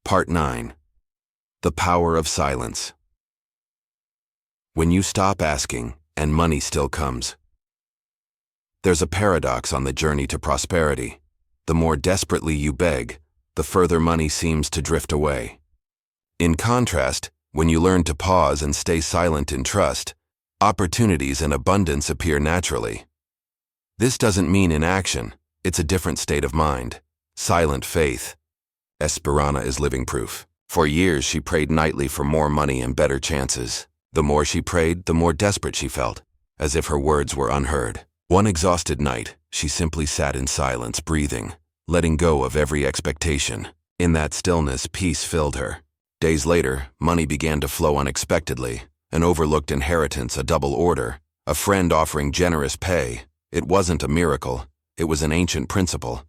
Part 9. The Power of Silence. When you stop asking, and money still comes. There's a paradox on the journey to prosperity. The more desperately you beg, the further money seems to drift away. In contrast, when you learn to pause and stay silent in trust, opportunities and abundance appear naturally. This doesn't mean inaction, it's a different state of mind. Silent faith. Esperanza is living proof. For years she prayed nightly for more money and better chances. The more she prayed, the more desperate she felt, as if her words were unheard. One exhausted night, she simply sat in silence, breathing, letting go of every expectation. In that stillness, peace filled her. Days later, money began to flow unexpectedly. An overlooked inheritance, a double order, a friend offering generous pay. It wasn't a miracle, it was an ancient principle.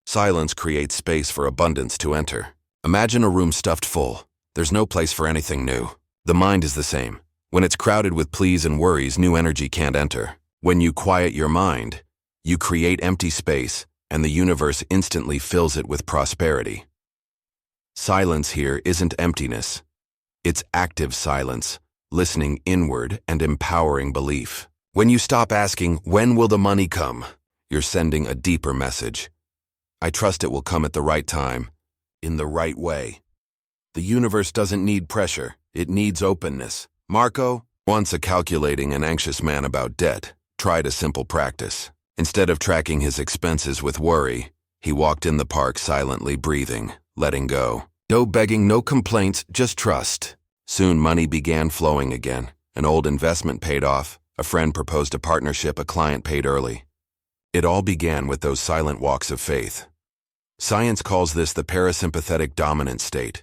Silence creates space for abundance to enter. Imagine a room stuffed full. There's no place for anything new. The mind is the same. When it's crowded with pleas and worries, new energy can't enter. When you quiet your mind, you create empty space, and the universe instantly fills it with prosperity. Silence here isn't emptiness. It's active silence, listening inward and empowering belief. When you stop asking, "When will the money come?" you're sending a deeper message. I trust it will come at the right time, in the right way. The universe doesn't need pressure, it needs openness. Marco, once a calculating and anxious man about debt, tried a simple practice. Instead of tracking his expenses with worry, he walked in the park silently breathing, letting go. No begging, no complaints, just trust. Soon money began flowing again. An old investment paid off, a friend proposed a partnership, a client paid early. It all began with those silent walks of faith. Science calls this the parasympathetic dominant state.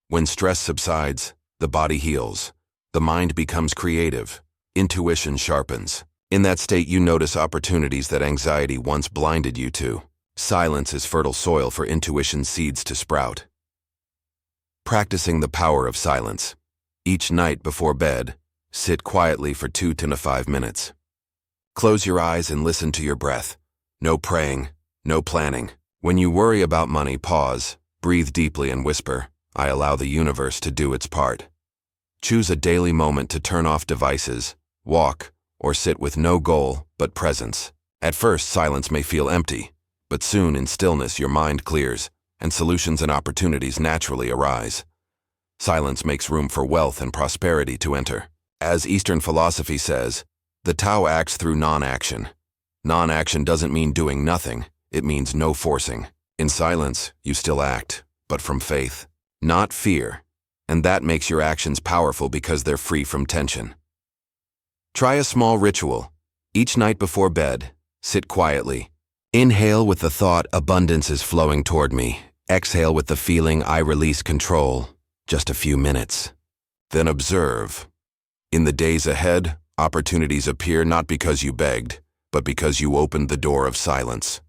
When stress subsides, the body heals. The mind becomes creative. Intuition sharpens. In that state, you notice opportunities that anxiety once blinded you to. Silence is fertile soil for intuition seeds to sprout. Practicing the power of silence. Each night before bed, sit quietly for 2 to 5 minutes. Close your eyes and listen to your breath. No praying, no planning. When you worry about money, pause, breathe deeply and whisper, "I allow the universe to do its part." Choose a daily moment to turn off devices, walk, or sit with no goal but presence. At first, silence may feel empty, but soon in stillness your mind clears, and solutions and opportunities naturally arise. Silence makes room for wealth and prosperity to enter. As Eastern philosophy says, the Tao acts through non-action. Non-action doesn't mean doing nothing. It means no forcing. In silence, you still act, but from faith, not fear. And that makes your actions powerful because they're free from tension. Try a small ritual. Each night before bed, sit quietly. Inhale with the thought, "Abundance is flowing toward me." Exhale with the feeling, "I release control." Just a few minutes. Then observe. In the days ahead, opportunities appear not because you begged, but because you opened the door of silence.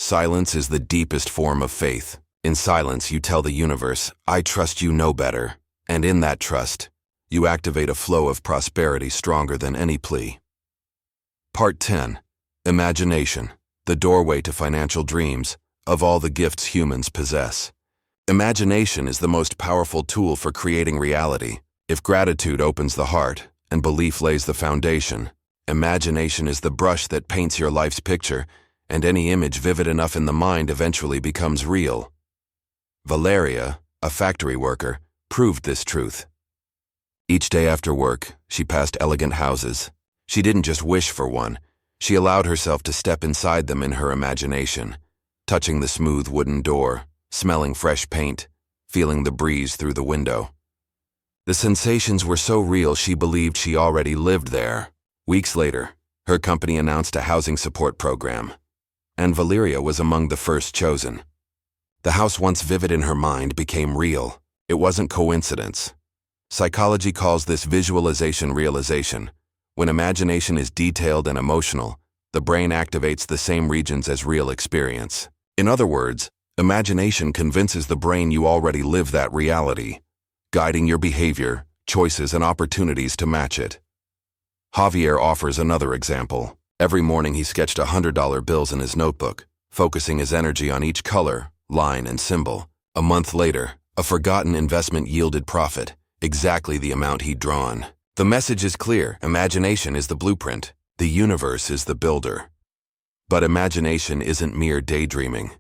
Silence is the deepest form of faith. In silence, you tell the universe, "I trust you know better." And in that trust, you activate a flow of prosperity stronger than any plea. Part 10. Imagination, the doorway to financial dreams, of all the gifts humans possess. Imagination is the most powerful tool for creating reality. If gratitude opens the heart, and belief lays the foundation, imagination is the brush that paints your life's picture, and any image vivid enough in the mind eventually becomes real. Valeria, a factory worker, proved this truth. Each day after work, she passed elegant houses. She didn't just wish for one, she allowed herself to step inside them in her imagination, touching the smooth wooden door, smelling fresh paint, feeling the breeze through the window. The sensations were so real she believed she already lived there. Weeks later, her company announced a housing support program, and Valeria was among the first chosen. The house once vivid in her mind became real. It wasn't coincidence. Psychology calls this visualization realization. When imagination is detailed and emotional, the brain activates the same regions as real experience. In other words, imagination convinces the brain you already live that reality, guiding your behavior, choices, and opportunities to match it. Javier offers another example. Every morning he sketched $100 bills in his notebook, focusing his energy on each color, line, and symbol. A month later, A forgotten investment yielded profit, exactly the amount he'd drawn. The message is clear. Imagination is the blueprint. The universe is the builder. But imagination isn't mere daydreaming.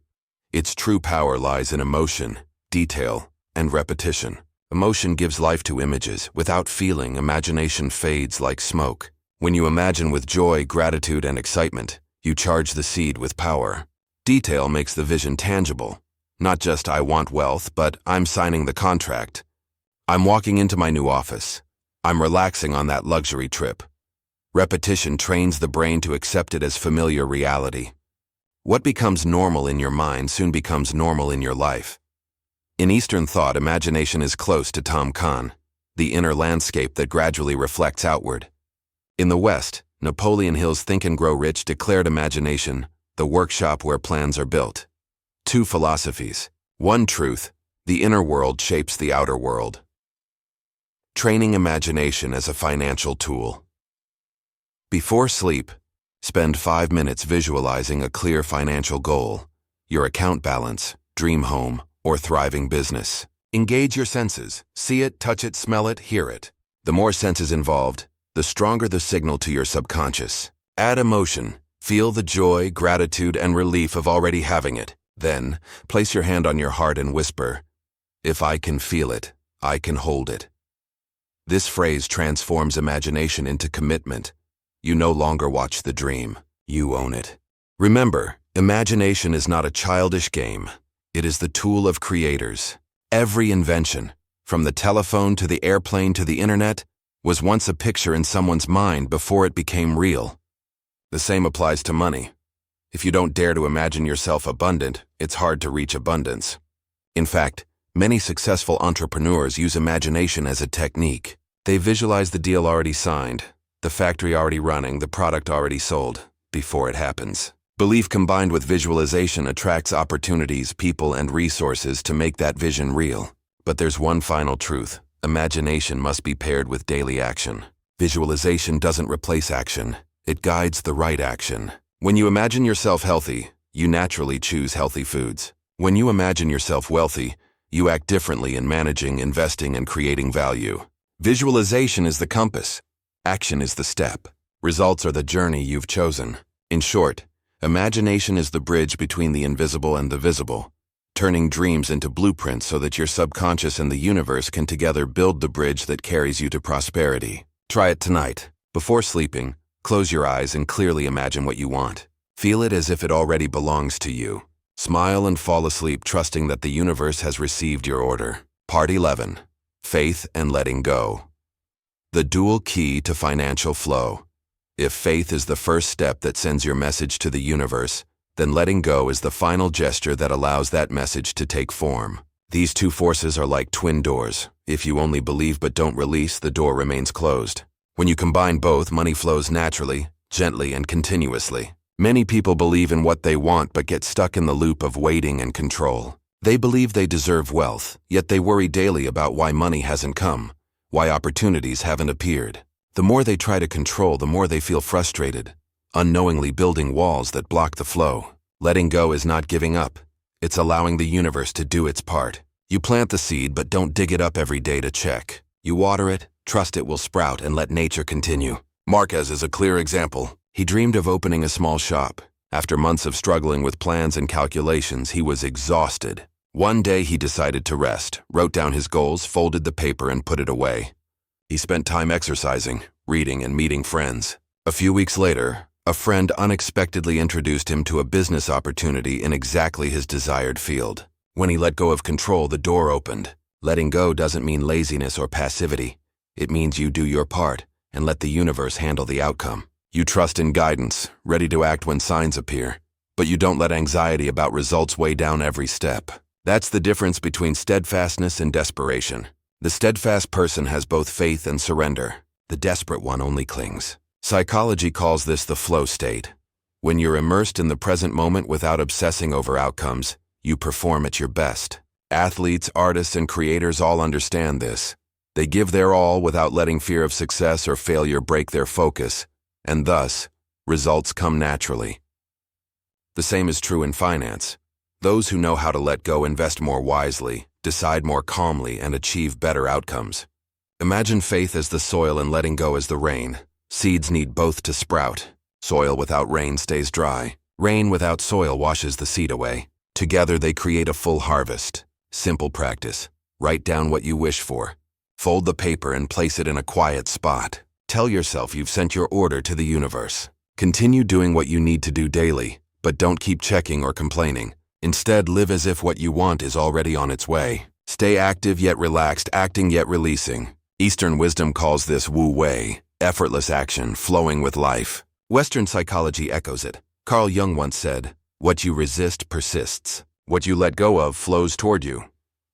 Its true power lies in emotion, detail, and repetition. Emotion gives life to images. Without feeling, imagination fades like smoke. When you imagine with joy, gratitude, and excitement, you charge the seed with power. Detail makes the vision tangible. Not just I want wealth, but I'm signing the contract. I'm walking into my new office. I'm relaxing on that luxury trip. Repetition trains the brain to accept it as familiar reality. What becomes normal in your mind soon becomes normal in your life. In Eastern thought, imagination is close to Tom Khan, the inner landscape that gradually reflects outward. In the West, Napoleon Hill's Think and Grow Rich declared imagination the workshop where plans are built. Two philosophies. One truth: the inner world shapes the outer world. Training imagination as a financial tool. Before sleep, spend 5 minutes visualizing a clear financial goal, your account balance, dream home, or thriving business. Engage your senses. See it, touch it, smell it, hear it. The more senses involved, the stronger the signal to your subconscious. Add emotion. Feel the joy, gratitude, and relief of already having it. Then, place your hand on your heart and whisper, "If I can feel it, I can hold it." This phrase transforms imagination into commitment. You no longer watch the dream. You own it. Remember, imagination is not a childish game. It is the tool of creators. Every invention, from the telephone to the airplane to the internet, was once a picture in someone's mind before it became real. The same applies to money. If you don't dare to imagine yourself abundant, it's hard to reach abundance. In fact, many successful entrepreneurs use imagination as a technique. They visualize the deal already signed, the factory already running, the product already sold, before it happens. Belief combined with visualization attracts opportunities, people, and resources to make that vision real. But there's one final truth. Imagination must be paired with daily action. Visualization doesn't replace action. It guides the right action. When you imagine yourself healthy, you naturally choose healthy foods. When you imagine yourself wealthy, you act differently in managing, investing, and creating value. Visualization is the compass. Action is the step. Results are the journey you've chosen. In short, imagination is the bridge between the invisible and the visible, turning dreams into blueprints so that your subconscious and the universe can together build the bridge that carries you to prosperity. Try it tonight. Before sleeping, close your eyes and clearly imagine what you want. Feel it as if it already belongs to you. Smile and fall asleep trusting that the universe has received your order. Part 11. Faith and letting go. The dual key to financial flow. If faith is the first step that sends your message to the universe, then letting go is the final gesture that allows that message to take form. These two forces are like twin doors. If you only believe but don't release, the door remains closed. When you combine both, money flows naturally, gently, and continuously. Many people believe in what they want but get stuck in the loop of waiting and control. They believe they deserve wealth, yet they worry daily about why money hasn't come, why opportunities haven't appeared. The more they try to control, the more they feel frustrated, unknowingly building walls that block the flow. Letting go is not giving up. It's allowing the universe to do its part. You plant the seed, but don't dig it up every day to check. You water it, trust it will sprout, and let nature continue. Marquez is a clear example. He dreamed of opening a small shop. After months of struggling with plans and calculations, he was exhausted. One day he decided to rest, wrote down his goals, folded the paper, and put it away. He spent time exercising, reading, and meeting friends. A few weeks later, a friend unexpectedly introduced him to a business opportunity in exactly his desired field. When he let go of control, the door opened. Letting go doesn't mean laziness or passivity. It means you do your part and let the universe handle the outcome. You trust in guidance, ready to act when signs appear, but you don't let anxiety about results weigh down every step. That's the difference between steadfastness and desperation. The steadfast person has both faith and surrender. The desperate one only clings. Psychology calls this the flow state. When you're immersed in the present moment without obsessing over outcomes, you perform at your best. Athletes, artists, and creators all understand this. They give their all without letting fear of success or failure break their focus, and thus, results come naturally. The same is true in finance. Those who know how to let go invest more wisely, decide more calmly, and achieve better outcomes. Imagine faith as the soil and letting go as the rain. Seeds need both to sprout. Soil without rain stays dry. Rain without soil washes the seed away. Together they create a full harvest. Simple practice. Write down what you wish for. Fold the paper and place it in a quiet spot. Tell yourself you've sent your order to the universe. Continue doing what you need to do daily, but don't keep checking or complaining. Instead, live as if what you want is already on its way. Stay active yet relaxed, acting yet releasing. Eastern wisdom calls this Wu Wei, effortless action, flowing with life. Western psychology echoes it. Carl Jung once said, "What you resist persists. What you let go of flows toward you."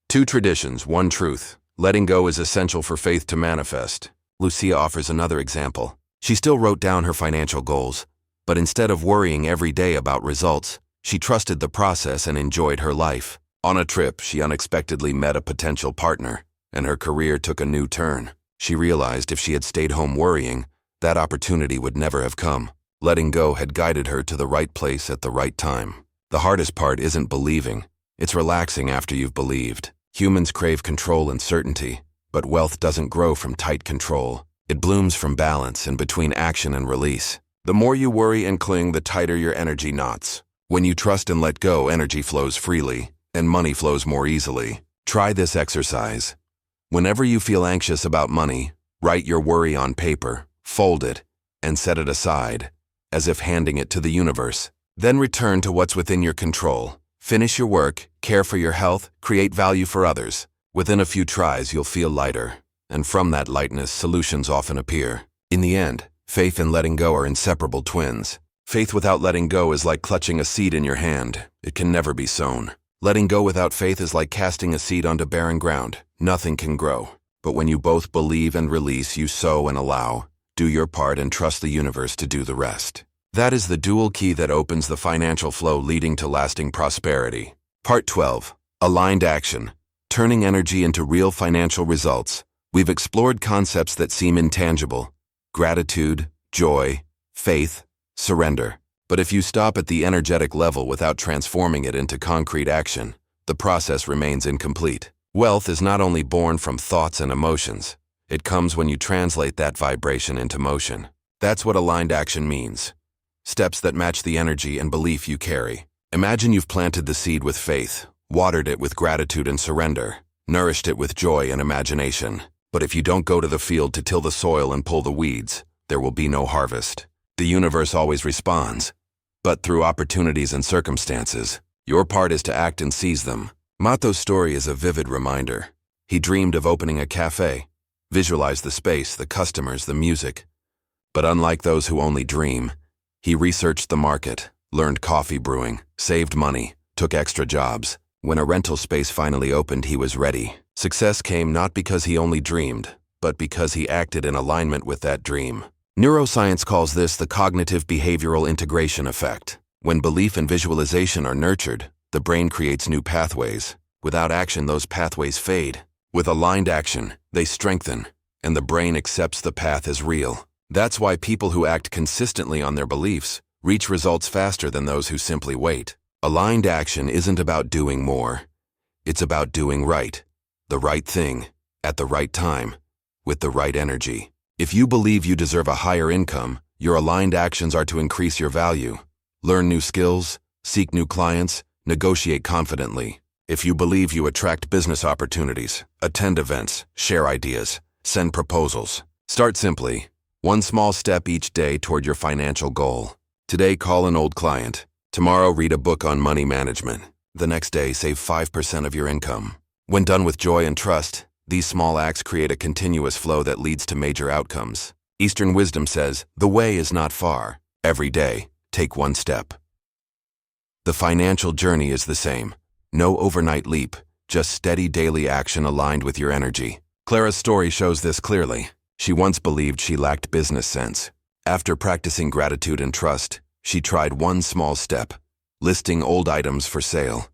Two traditions, one truth. Letting go is essential for faith to manifest. Lucia offers another example. She still wrote down her financial goals, but instead of worrying every day about results, she trusted the process and enjoyed her life. On a trip, she unexpectedly met a potential partner, and her career took a new turn. She realized if she had stayed home worrying, that opportunity would never have come. Letting go had guided her to the right place at the right time. The hardest part isn't believing. It's relaxing after you've believed. Humans crave control and certainty, but wealth doesn't grow from tight control. It blooms from balance and between action and release. The more you worry and cling, the tighter your energy knots. When you trust and let go, energy flows freely, and money flows more easily. Try this exercise. Whenever you feel anxious about money, write your worry on paper, fold it, and set it aside, as if handing it to the universe. Then return to what's within your control. Finish your work, care for your health, create value for others. Within a few tries, you'll feel lighter, and from that lightness, solutions often appear. In the end, faith and letting go are inseparable twins. Faith without letting go is like clutching a seed in your hand. It can never be sown. Letting go without faith is like casting a seed onto barren ground. Nothing can grow. But when you both believe and release, you sow and allow. Do your part and trust the universe to do the rest. That is the dual key that opens the financial flow leading to lasting prosperity. Part 12. Aligned action. Turning energy into real financial results. We've explored concepts that seem intangible. Gratitude, joy, faith, surrender. But if you stop at the energetic level without transforming it into concrete action, the process remains incomplete. Wealth is not only born from thoughts and emotions. It comes when you translate that vibration into motion. That's what aligned action means. Steps that match the energy and belief you carry. Imagine you've planted the seed with faith, watered it with gratitude and surrender, nourished it with joy and imagination. But if you don't go to the field to till the soil and pull the weeds, there will be no harvest. The universe always responds, but through opportunities and circumstances. Your part is to act and seize them. Mato's story is a vivid reminder. He dreamed of opening a cafe, visualized the space, the customers, the music. But unlike those who only dream, he researched the market, learned coffee brewing, saved money, took extra jobs. When a rental space finally opened, he was ready. Success came not because he only dreamed, but because he acted in alignment with that dream. Neuroscience calls this the cognitive behavioral integration effect. When belief and visualization are nurtured, the brain creates new pathways. Without action, those pathways fade. With aligned action, they strengthen, and the brain accepts the path as real. That's why people who act consistently on their beliefs reach results faster than those who simply wait. Aligned action isn't about doing more. It's about doing right. The right thing, at the right time, with the right energy. If you believe you deserve a higher income, your aligned actions are to increase your value. Learn new skills, seek new clients, negotiate confidently. If you believe you attract business opportunities, attend events, share ideas, send proposals. Start simply. One small step each day toward your financial goal. Today, call an old client. Tomorrow, read a book on money management. The next day, save 5% of your income. When done with joy and trust, these small acts create a continuous flow that leads to major outcomes. Eastern wisdom says, the way is not far. Every day, take one step. The financial journey is the same. No overnight leap, just steady daily action aligned with your energy. Clara's story shows this clearly. She once believed she lacked business sense. After practicing gratitude and trust, she tried one small step, listing old items for sale.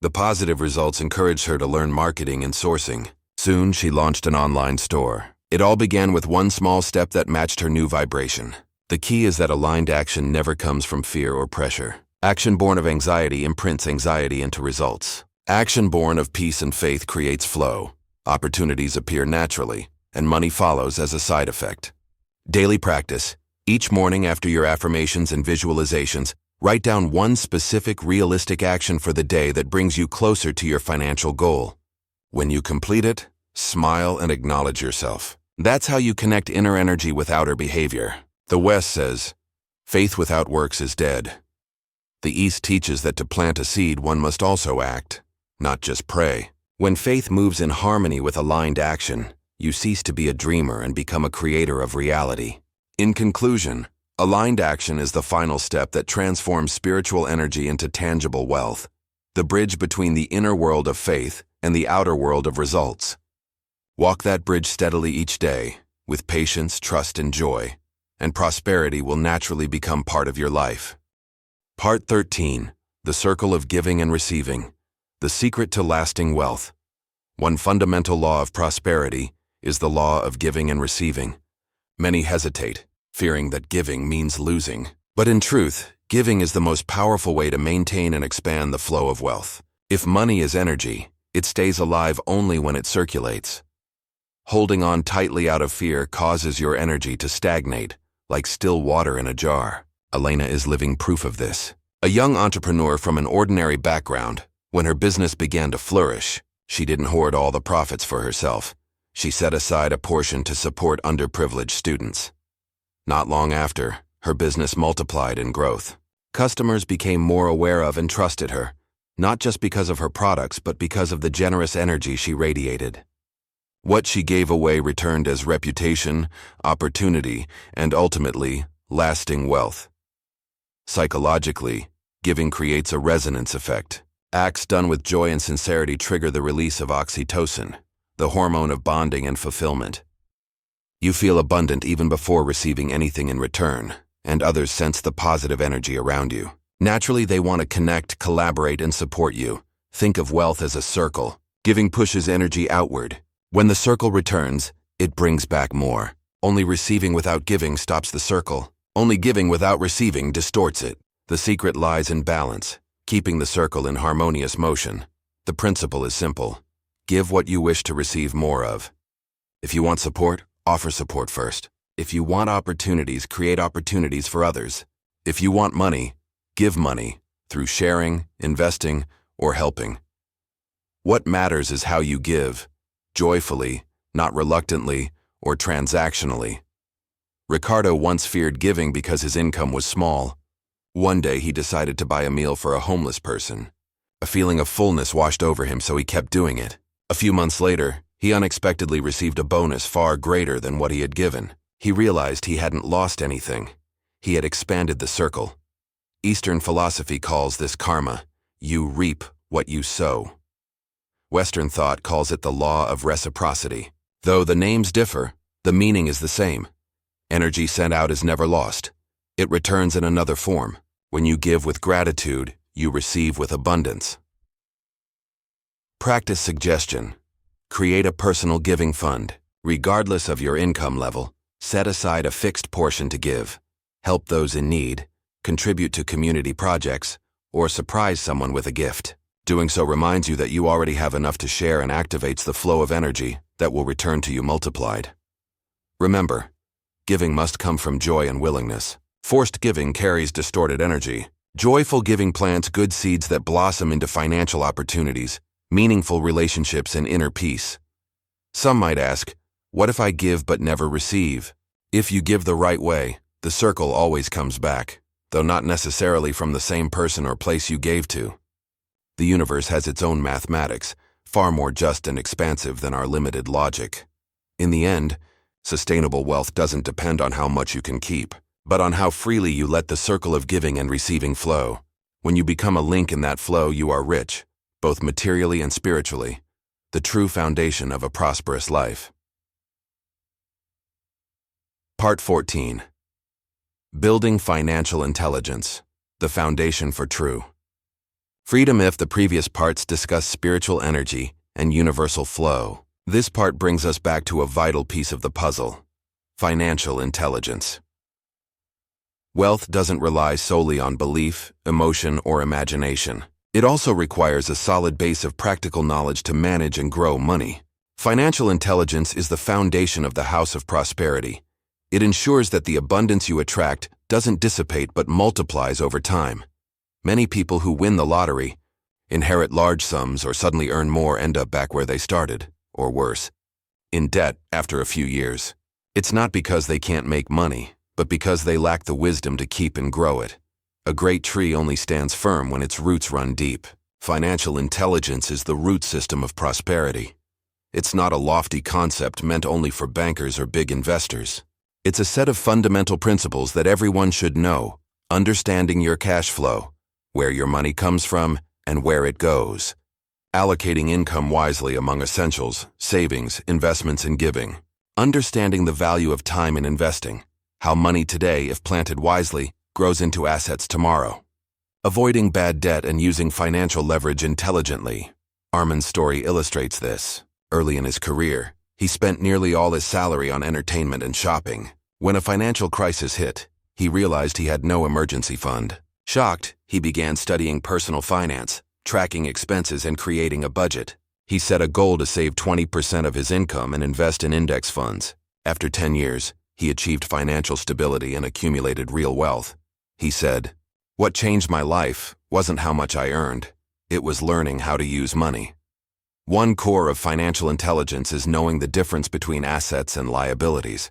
The positive results encouraged her to learn marketing and sourcing. Soon, she launched an online store. It all began with one small step that matched her new vibration. The key is that aligned action never comes from fear or pressure. Action born of anxiety imprints anxiety into results. Action born of peace and faith creates flow. Opportunities appear naturally, and money follows as a side effect. Daily practice. Each morning after your affirmations and visualizations, write down one specific realistic action for the day that brings you closer to your financial goal. When you complete it, smile and acknowledge yourself. That's how you connect inner energy with outer behavior. The West says, faith without works is dead. The East teaches that to plant a seed, one must also act, not just pray. When faith moves in harmony with aligned action, you cease to be a dreamer and become a creator of reality. In conclusion, aligned action is the final step that transforms spiritual energy into tangible wealth, the bridge between the inner world of faith and the outer world of results. Walk that bridge steadily each day, with patience, trust, and joy, and prosperity will naturally become part of your life. Part 13. The Circle of Giving and Receiving. The Secret to Lasting Wealth. One fundamental law of prosperity is the law of giving and receiving. Many hesitate, fearing that giving means losing. But in truth, giving is the most powerful way to maintain and expand the flow of wealth. If money is energy, it stays alive only when it circulates. Holding on tightly out of fear causes your energy to stagnate, like still water in a jar. Elena is living proof of this. A young entrepreneur from an ordinary background, when her business began to flourish, she didn't hoard all the profits for herself. She set aside a portion to support underprivileged students. Not long after, her business multiplied in growth. Customers became more aware of and trusted her, not just because of her products, but because of the generous energy she radiated. What she gave away returned as reputation, opportunity, and ultimately, lasting wealth. Psychologically, giving creates a resonance effect. Acts done with joy and sincerity trigger the release of oxytocin, the hormone of bonding and fulfillment. You feel abundant even before receiving anything in return, and others sense the positive energy around you. Naturally, they want to connect, collaborate, and support you. Think of wealth as a circle. Giving pushes energy outward. When the circle returns, it brings back more. Only receiving without giving stops the circle. Only giving without receiving distorts it. The secret lies in balance, keeping the circle in harmonious motion. The principle is simple. Give what you wish to receive more of. If you want support, offer support first. If you want opportunities, create opportunities for others. If you want money, give money through sharing, investing, or helping. What matters is how you give, joyfully, not reluctantly or transactionally. Ricardo once feared giving because his income was small. One day he decided to buy a meal for a homeless person. A feeling of fullness washed over him, so he kept doing it. A few months later, he unexpectedly received a bonus far greater than what he had given. He realized he hadn't lost anything. He had expanded the circle. Eastern philosophy calls this karma. You reap what you sow. Western thought calls it the law of reciprocity. Though the names differ, the meaning is the same. Energy sent out is never lost. It returns in another form. When you give with gratitude, you receive with abundance. Practice suggestion. Create a personal giving fund. Regardless of your income level, set aside a fixed portion to give. Help those in need, contribute to community projects, or surprise someone with a gift. Doing so reminds you that you already have enough to share and activates the flow of energy that will return to you multiplied. Remember, giving must come from joy and willingness. Forced giving carries distorted energy. Joyful giving plants good seeds that blossom into financial opportunities, meaningful relationships, and inner peace. Some might ask, what if I give but never receive? If you give the right way, the circle always comes back, though not necessarily from the same person or place you gave to. The universe has its own mathematics, far more just and expansive than our limited logic. In the end, sustainable wealth doesn't depend on how much you can keep, but on how freely you let the circle of giving and receiving flow. When you become a link in that flow, you are rich, both materially and spiritually, the true foundation of a prosperous life. Part 14. Building Financial Intelligence, the Foundation for True Freedom. If the previous parts discuss spiritual energy and universal flow, this part brings us back to a vital piece of the puzzle: financial intelligence. Wealth doesn't rely solely on belief, emotion, or imagination. It also requires a solid base of practical knowledge to manage and grow money. Financial intelligence is the foundation of the house of prosperity. It ensures that the abundance you attract doesn't dissipate but multiplies over time. Many people who win the lottery, inherit large sums, or suddenly earn more end up back where they started, or worse, in debt after a few years. It's not because they can't make money, but because they lack the wisdom to keep and grow it. A great tree only stands firm when its roots run deep. Financial intelligence is the root system of prosperity. It's not a lofty concept meant only for bankers or big investors. It's a set of fundamental principles that everyone should know, understanding your cash flow, where your money comes from, and where it goes. Allocating income wisely among essentials, savings, investments, and giving. Understanding the value of time in investing, how money today, if planted wisely, grows into assets tomorrow. Avoiding bad debt and using financial leverage intelligently. Armin's story illustrates this. Early in his career, he spent nearly all his salary on entertainment and shopping. When a financial crisis hit, he realized he had no emergency fund. Shocked, he began studying personal finance, tracking expenses, and creating a budget. He set a goal to save 20% of his income and invest in index funds. After 10 years, he achieved financial stability and accumulated real wealth. He said, "What changed my life wasn't how much I earned. It was learning how to use money." One core of financial intelligence is knowing the difference between assets and liabilities.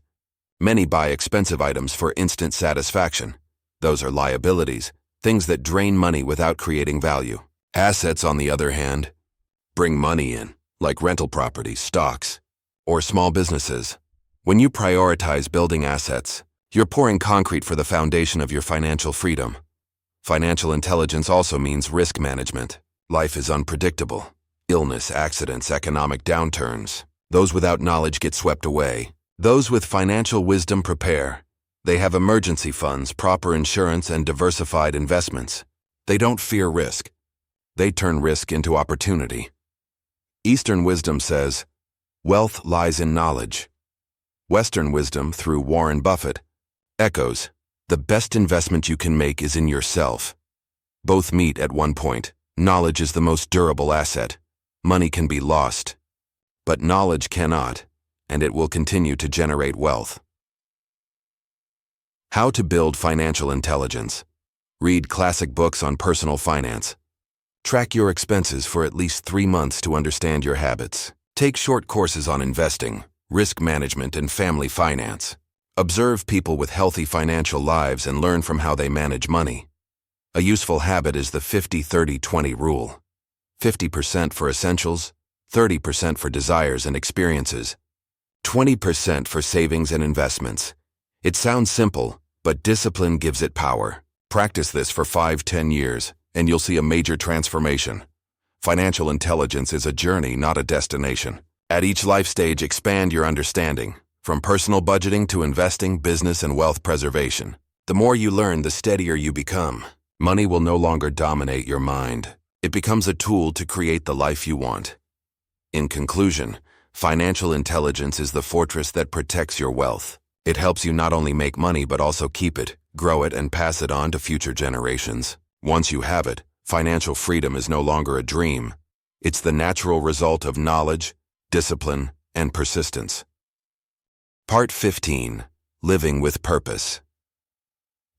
Many buy expensive items for instant satisfaction. Those are liabilities, things that drain money without creating value. Assets, on the other hand, bring money in, like rental properties, stocks, or small businesses. When you prioritize building assets, you're pouring concrete for the foundation of your financial freedom. Financial intelligence also means risk management. Life is unpredictable. Illness, accidents, economic downturns. Those without knowledge get swept away. Those with financial wisdom prepare. They have emergency funds, proper insurance, and diversified investments. They don't fear risk. They turn risk into opportunity. Eastern wisdom says, "Wealth lies in knowledge." Western wisdom, through Warren Buffett, echoes, "The best investment you can make is in yourself." Both meet at one point. Knowledge is the most durable asset. Money can be lost, but knowledge cannot, and it will continue to generate wealth. How to build financial intelligence. Read classic books on personal finance. Track your expenses for at least 3 months to understand your habits. Take short courses on investing, risk management, and family finance. Observe people with healthy financial lives and learn from how they manage money. A useful habit is the 50-30-20 rule. 50% for essentials, 30% for desires and experiences, 20% for savings and investments. It sounds simple, but discipline gives it power. Practice this for 5-10 years, and you'll see a major transformation. Financial intelligence is a journey, not a destination. At each life stage, expand your understanding, from personal budgeting to investing, business, and wealth preservation. The more you learn, the steadier you become. Money will no longer dominate your mind. It becomes a tool to create the life you want. In conclusion, financial intelligence is the fortress that protects your wealth. It helps you not only make money but also keep it, grow it, and pass it on to future generations. Once you have it, financial freedom is no longer a dream. It's the natural result of knowledge, discipline, and persistence. Part 15. Living with Purpose.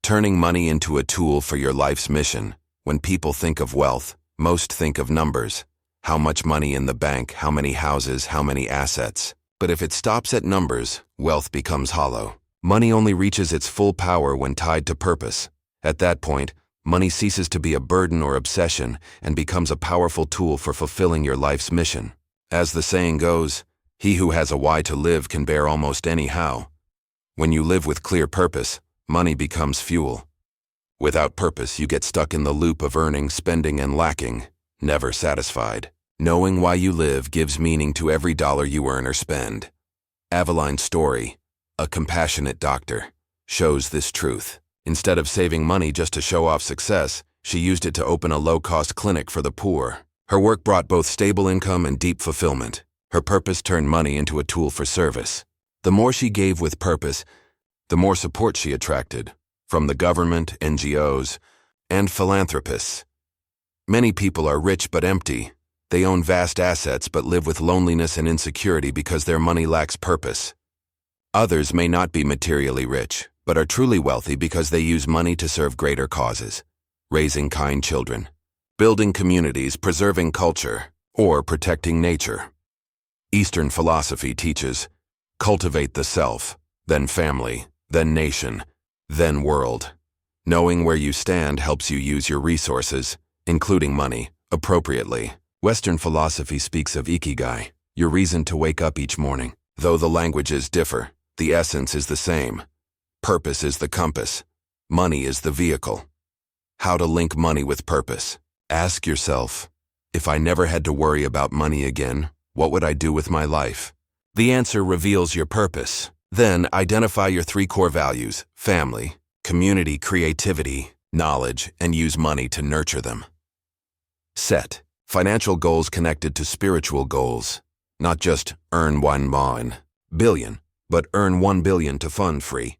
Turning money into a tool for your life's mission. When people think of wealth, most think of numbers. How much money in the bank, how many houses, how many assets. But if it stops at numbers, wealth becomes hollow. Money only reaches its full power when tied to purpose. At that point, money ceases to be a burden or obsession and becomes a powerful tool for fulfilling your life's mission. As the saying goes, he who has a why to live can bear almost any how. When you live with clear purpose, money becomes fuel. Without purpose, you get stuck in the loop of earning, spending, and lacking, never satisfied. Knowing why you live gives meaning to every dollar you earn or spend. Aveline's story, a compassionate doctor, shows this truth. Instead of saving money just to show off success, she used it to open a low-cost clinic for the poor. Her work brought both stable income and deep fulfillment. Her purpose turned money into a tool for service. The more she gave with purpose, the more support she attracted, from the government, NGOs, and philanthropists. Many people are rich but empty. They own vast assets but live with loneliness and insecurity because their money lacks purpose. Others may not be materially rich, but are truly wealthy because they use money to serve greater causes, raising kind children, building communities, preserving culture, or protecting nature. Eastern philosophy teaches, cultivate the self, then family, then nation, then world. Knowing where you stand helps you use your resources, including money, appropriately. Western philosophy speaks of ikigai, your reason to wake up each morning. Though the languages differ, the essence is the same. Purpose is the compass. Money is the vehicle. How to link money with purpose. Ask yourself, if I never had to worry about money again, what would I do with my life? The answer reveals your purpose. Then identify your 3 core values: family, community, creativity, knowledge, and use money to nurture them. Set financial goals connected to spiritual goals. Not just earn $1 billion, but earn $1 billion to fund free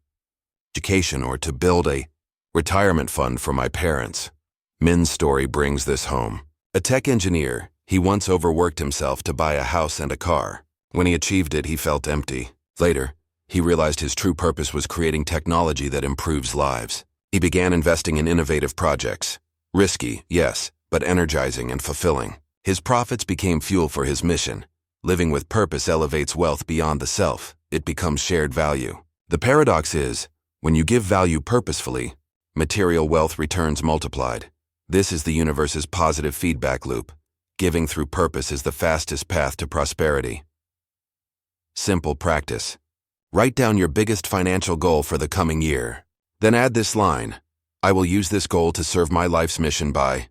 education or to build a retirement fund for my parents. Min's story brings this home. A tech engineer, he once overworked himself to buy a house and a car. When he achieved it, he felt empty. Later, he realized his true purpose was creating technology that improves lives. He began investing in innovative projects. Risky, yes, but energizing and fulfilling. His profits became fuel for his mission. Living with purpose elevates wealth beyond the self. It becomes shared value. The paradox is, when you give value purposefully, material wealth returns multiplied. This is the universe's positive feedback loop. Giving through purpose is the fastest path to prosperity. Simple practice. Write down your biggest financial goal for the coming year. Then add this line: I will use this goal to serve my life's mission by.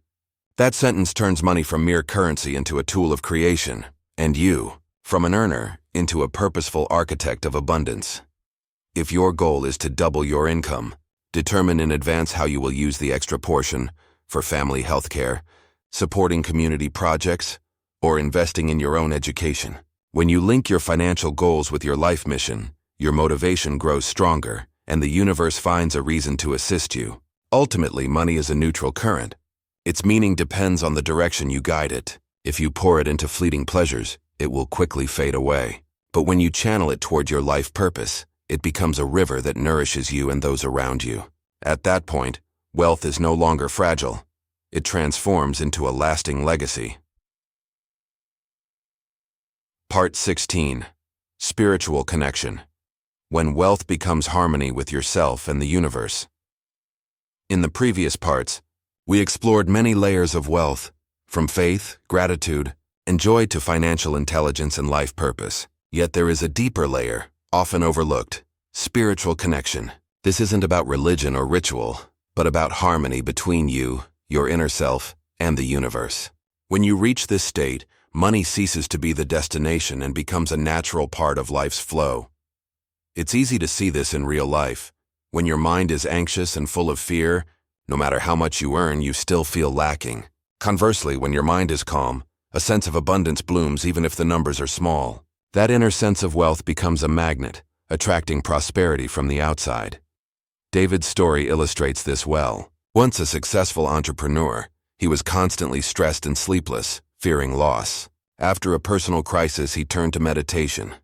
That sentence turns money from mere currency into a tool of creation, and you, from an earner, into a purposeful architect of abundance. If your goal is to double your income, determine in advance how you will use the extra portion for family health care, supporting community projects, or investing in your own education. When you link your financial goals with your life mission, your motivation grows stronger, and the universe finds a reason to assist you. Ultimately, money is a neutral current. Its meaning depends on the direction you guide it. If you pour it into fleeting pleasures, it will quickly fade away. But when you channel it toward your life purpose, it becomes a river that nourishes you and those around you. At that point, wealth is no longer fragile. It transforms into a lasting legacy. Part 16. Spiritual connection. When wealth becomes harmony with yourself and the universe. In the previous parts, we explored many layers of wealth, from faith, gratitude, and joy to financial intelligence and life purpose. Yet there is a deeper layer, often overlooked: spiritual connection. This isn't about religion or ritual, but about harmony between you, your inner self, and the universe. When you reach this state, money ceases to be the destination and becomes a natural part of life's flow. It's easy to see this in real life. When your mind is anxious and full of fear, no matter how much you earn, you still feel lacking. Conversely, when your mind is calm, a sense of abundance blooms even if the numbers are small. That inner sense of wealth becomes a magnet, attracting prosperity from the outside. David's story illustrates this well. Once a successful entrepreneur, he was constantly stressed and sleepless, fearing loss. After a personal crisis, he turned to meditation.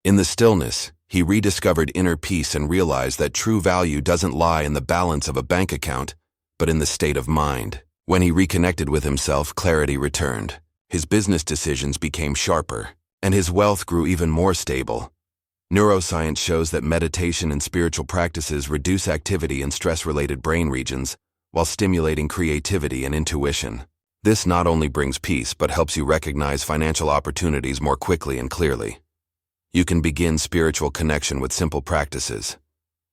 In the stillness, he rediscovered inner peace and realized that true value doesn't lie in the balance of a bank account, but in the state of mind. When he reconnected with himself, clarity returned. His business decisions became sharper, and his wealth grew even more stable. Neuroscience shows that meditation and spiritual practices reduce activity in stress-related brain regions while stimulating creativity and intuition. This not only brings peace but helps you recognize financial opportunities more quickly and clearly. You can begin spiritual connection with simple practices.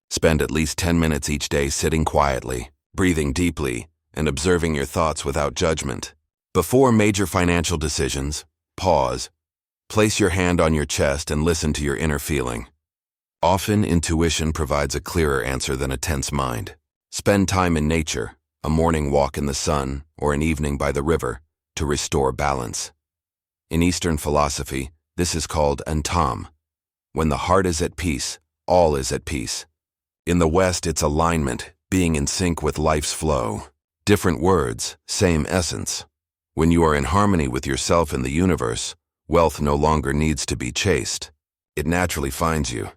Spend at least 10 minutes each day sitting quietly, breathing deeply, and observing your thoughts without judgment. Before major financial decisions, pause. Place your hand on your chest and listen to your inner feeling. Often, intuition provides a clearer answer than a tense mind. Spend time in nature, a morning walk in the sun, or an evening by the river, to restore balance. In Eastern philosophy, this is called antam. When the heart is at peace, all is at peace. In the West, it's alignment, being in sync with life's flow. Different words, same essence. When you are in harmony with yourself and the universe, wealth no longer needs to be chased. It naturally finds you.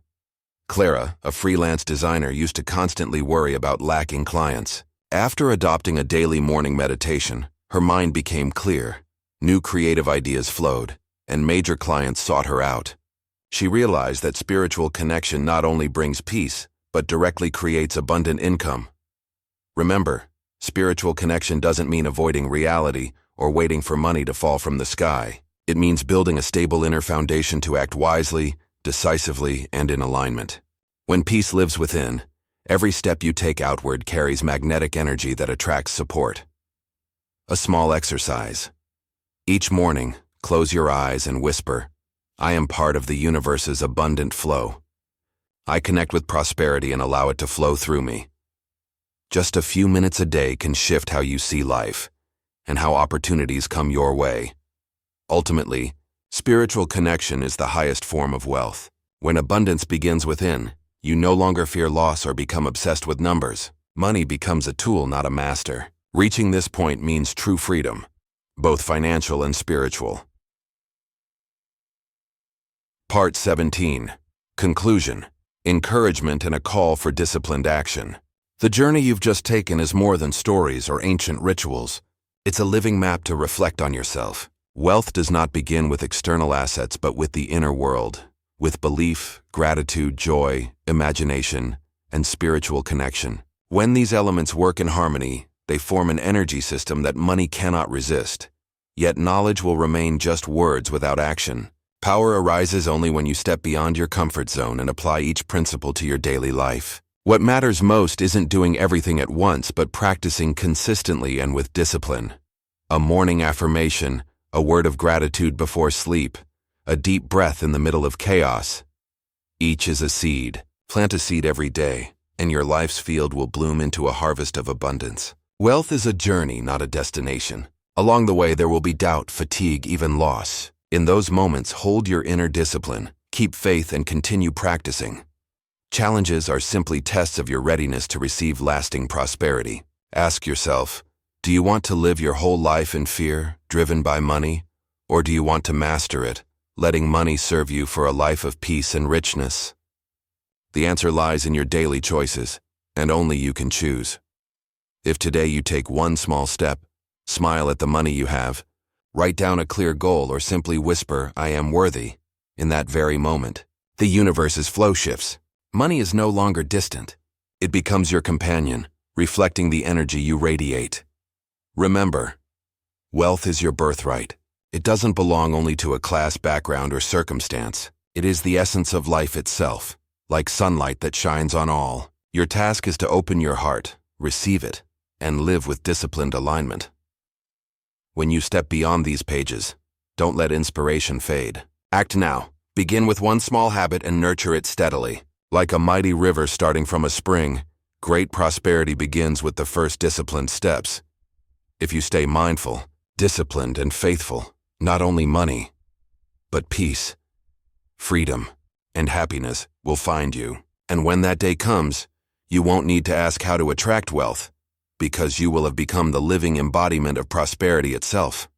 Clara, a freelance designer, used to constantly worry about lacking clients. After adopting a daily morning meditation, her mind became clear. New creative ideas flowed, and major clients sought her out. She realized that spiritual connection not only brings peace, but directly creates abundant income. Remember, spiritual connection doesn't mean avoiding reality or waiting for money to fall from the sky. It means building a stable inner foundation to act wisely, decisively, and in alignment. When peace lives within, every step you take outward carries magnetic energy that attracts support. A small exercise. Each morning, close your eyes and whisper, "I am part of the universe's abundant flow." I connect with prosperity and allow it to flow through me. Just a few minutes a day can shift how you see life and how opportunities come your way. Ultimately, spiritual connection is the highest form of wealth. When abundance begins within, you no longer fear loss or become obsessed with numbers. Money becomes a tool, not a master. Reaching this point means true freedom, both financial and spiritual. Part 17. Conclusion. Encouragement and a call for disciplined action. The journey you've just taken is more than stories or ancient rituals. It's a living map to reflect on yourself. Wealth does not begin with external assets but with the inner world, with belief, gratitude, joy, imagination, and spiritual connection. When these elements work in harmony, they form an energy system that money cannot resist. Yet knowledge will remain just words without action. Power arises only when you step beyond your comfort zone and apply each principle to your daily life. What matters most isn't doing everything at once, but practicing consistently and with discipline. A morning affirmation, a word of gratitude before sleep, a deep breath in the middle of chaos. Each is a seed. Plant a seed every day, and your life's field will bloom into a harvest of abundance. Wealth is a journey, not a destination. Along the way, there will be doubt, fatigue, even loss. In those moments, hold your inner discipline, keep faith, and continue practicing. Challenges are simply tests of your readiness to receive lasting prosperity. Ask yourself, do you want to live your whole life in fear, driven by money? Or do you want to master it, letting money serve you for a life of peace and richness? The answer lies in your daily choices, and only you can choose. If today you take one small step, smile at the money you have, write down a clear goal, or simply whisper, "I am worthy," in that very moment, the universe's flow shifts. Money is no longer distant. It becomes your companion, reflecting the energy you radiate. Remember, wealth is your birthright. It doesn't belong only to a class, background, or circumstance. It is the essence of life itself, like sunlight that shines on all. Your task is to open your heart, receive it, and live with disciplined alignment. When you step beyond these pages, don't let inspiration fade. Act now. Begin with one small habit and nurture it steadily. Like a mighty river starting from a spring, great prosperity begins with the first disciplined steps. If you stay mindful, disciplined, and faithful, not only money, but peace, freedom, and happiness will find you. And when that day comes, you won't need to ask how to attract wealth, because you will have become the living embodiment of prosperity itself.